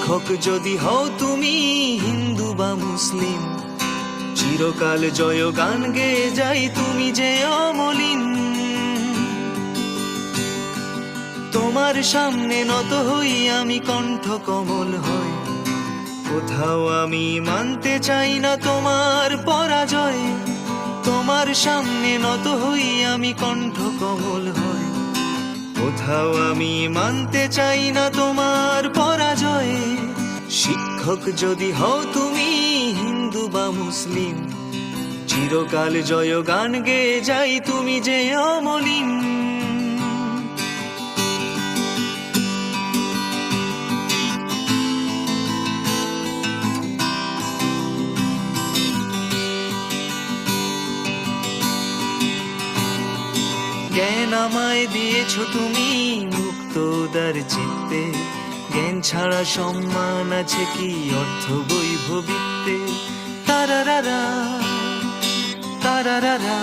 শিক্ষক যদি হও তুমি হিন্দু বা মুসলিম, চিরকাল জয় গান গেয়ে যাই তুমি যে অমলিন। তোমার সামনে নত হই আমি কণ্ঠ কমল হই, কোথাও আমি মানতে চাই না তোমার পরাজয়। তোমার সামনে নত হই আমি কণ্ঠ কমল হই, কোথাও আমি মানতে চাই না তোমার পরাজয়। শিক্ষক যদি হও তুমি হিন্দু বা মুসলিম, চিরকাল জয় গান গেয়ে যাই তুমি যে অমলিন। জ্ঞান আমায় দিয়েছ তুমি মুক্ত উদার চিত্তে, জ্ঞান ছাড়া সম্মান আছে কি অর্থ বৈভবিত্তে। তারারারা তারারারা